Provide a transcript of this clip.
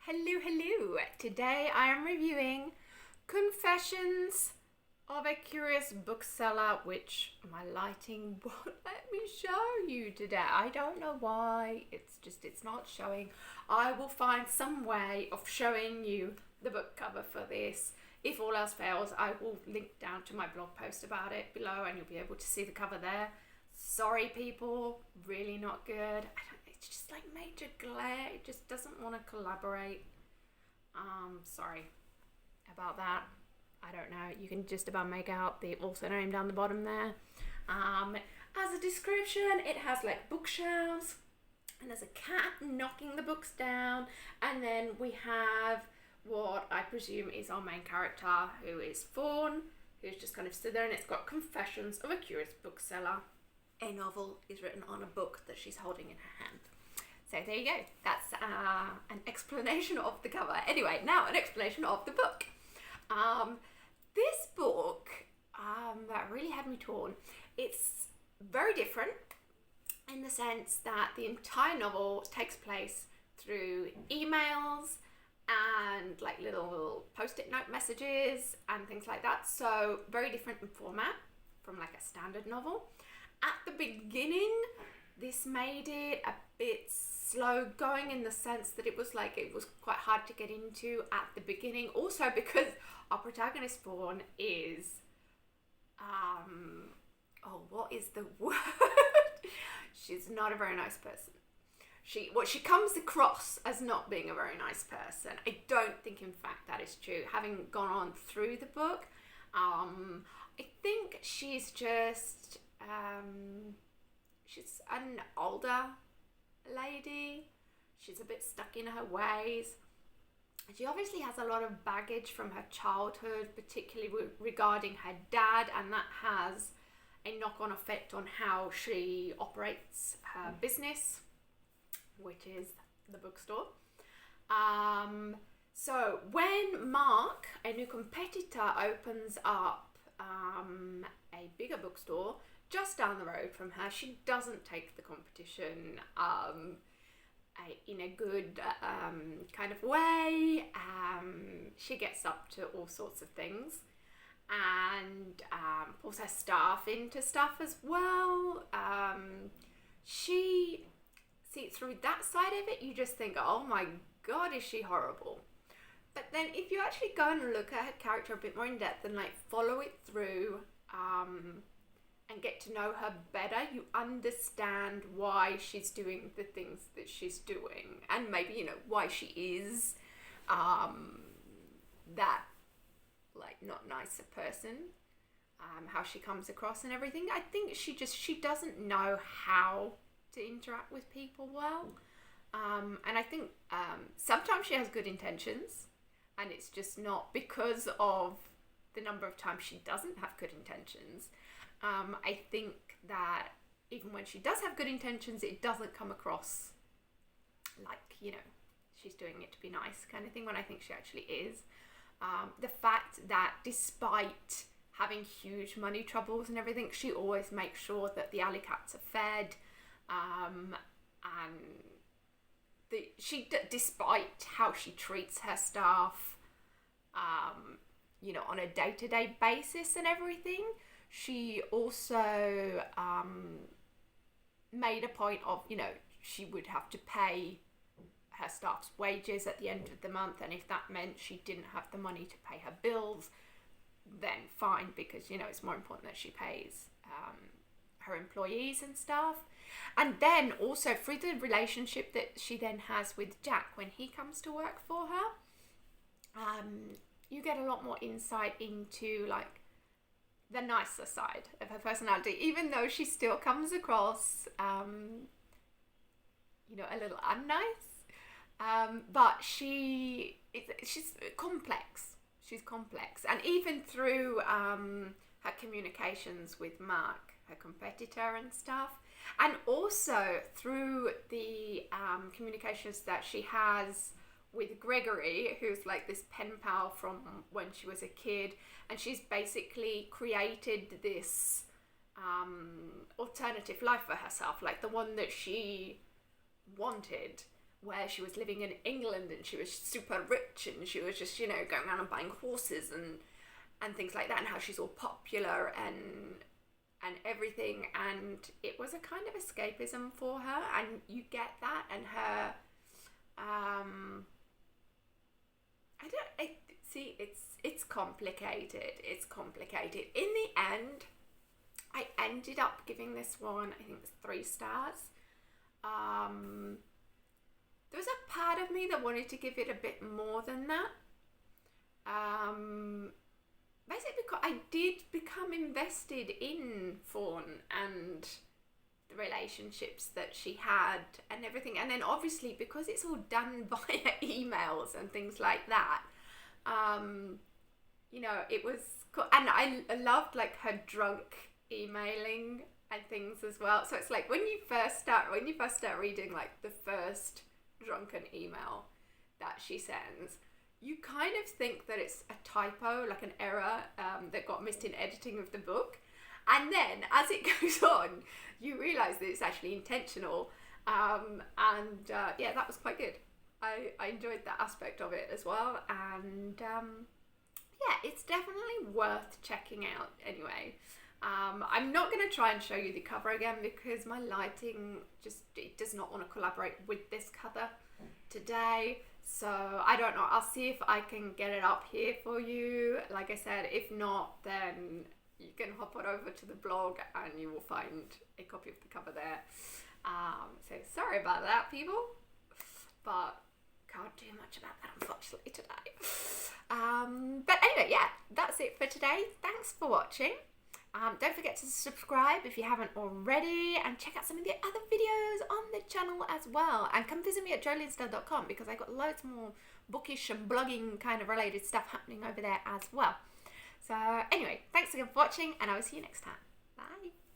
Hello. Today I am reviewing Confessions of a Curious Bookseller, which my lighting won't let me show you today. I don't know why. It's not showing. I will find some way of showing you the book cover for this. If all else fails, I will link down to my blog post about it below and you'll be able to see the cover there. Sorry people, really not good. It's just like major glare. It just doesn't want to collaborate. Sorry about that. I don't know. You can just about make out the also name down the bottom there. As a description, it has like bookshelves and there's a cat knocking the books down, and then we have what I presume is our main character, who is Fawn, who's just kind of stood there, and it's got Confessions of a Curious Bookseller. A novel is written on a book that she's holding in her hand. So there you go. That's an explanation of the cover. Anyway, now an explanation of the book. This book that really had me torn. It's very different in the sense that the entire novel takes place through emails and like little post-it note messages and things like that. So very different in format from like a standard novel. At the beginning, this made it a bit slow going in the sense that it was quite hard to get into at the beginning. Also because our protagonist Fawn is, what is the word? She's not a very nice person. She comes across as not being a very nice person. I don't think, in fact, that is true. Having gone on through the book, I think she's just, she's an older lady. She's a bit stuck in her ways. She obviously has a lot of baggage from her childhood, particularly regarding her dad, and that has a knock-on effect on how she operates her business, which is the bookstore. So when Mark, a new competitor, opens up a bigger bookstore just down the road from her, she doesn't take the competition in a good kind of way. She gets up to all sorts of things and pulls her staff into stuff as well. See, through that side of it, you just think, oh my god, is she horrible? But then if you actually go and look at her character a bit more in depth and like follow it through and get to know her better, you understand why she's doing the things that she's doing, and maybe, you know, why she is that like not nicer person, how she comes across and everything. I think she doesn't know how to interact with people well, and I think sometimes she has good intentions, and it's just not because of the number of times she doesn't have good intentions. I think that even when she does have good intentions, it doesn't come across like, you know, she's doing it to be nice kind of thing, when I think she actually is. The fact that despite having huge money troubles and everything, she always makes sure that the alley cats are fed, and despite how she treats her staff, you know, on a day-to-day basis and everything, she also made a point of, you know, she would have to pay her staff's wages at the end of the month, and if that meant she didn't have the money to pay her bills, then fine, because, you know, it's more important that she pays her employees and stuff. And then also through the relationship that she then has with Jack when he comes to work for her, you get a lot more insight into like the nicer side of her personality, even though she still comes across, you know, a little unnice. But she's complex. She's complex. And even through her communications with Mark, her competitor and stuff, and also through the communications that she has with Gregory, who's like this pen pal from when she was a kid, and she's basically created this alternative life for herself, like the one that she wanted, where she was living in England and she was super rich and she was just, going around and buying horses and things like that, and how she's all popular and everything, and it was a kind of escapism for her, and you get that, and her it's complicated. It's complicated. In the end, I ended up giving this one, I think it's 3 stars. There was a part of me that wanted to give it a bit more than that. Basically because I did become invested in Fawn and the relationships that she had and everything. And then obviously because it's all done via emails and things like that, it was cool. And I loved like her drunk emailing and things as well. So it's like when you first start reading like the first drunken email that she sends, you kind of think that it's a typo, like an error that got missed in editing of the book. And then as it goes on, you realise that it's actually intentional. That was quite good. I enjoyed that aspect of it as well. And it's definitely worth checking out anyway. I'm not going to try and show you the cover again because my lighting it does not want to collaborate with this cover today. So I don't know. I'll see if I can get it up here for you. Like I said, if not, then you can hop on over to the blog and you will find a copy of the cover there. So sorry about that, people. But can't do much about that, unfortunately, today. But anyway, that's it for today. Thanks for watching. Don't forget to subscribe if you haven't already, and check out some of the other videos on the channel as well. And come visit me at jolienstone.com because I got loads more bookish and blogging kind of related stuff happening over there as well. So anyway, thanks again for watching, and I will see you next time. Bye.